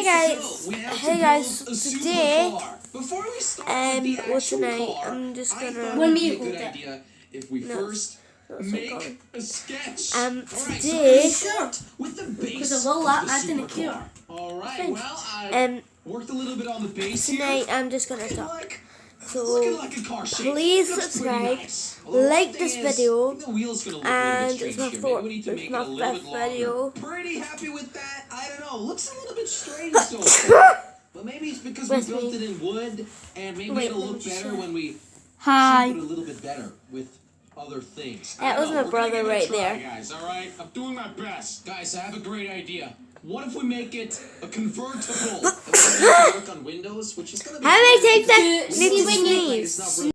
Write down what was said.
Hey guys, today, what's tonight? I'm just gonna. When me hold it. If we first make a sketch. Today. Because of all that, I didn't care. Alright, well, I worked a little bit on the base tonight, I'm just gonna talk. So, please subscribe, like this video, and it's my best video. Pretty happy with that. I don't know. Looks a little bit strange so far. But maybe it's because we built it in wood, and maybe it'll look better when we shape it a little bit better with other things. That was my brother right there. Guys, all right? I'm doing my best. Guys, I have a great idea. What if we make it a convertible? And we can work on Windows, which is going to be... How many times I need to sneeze?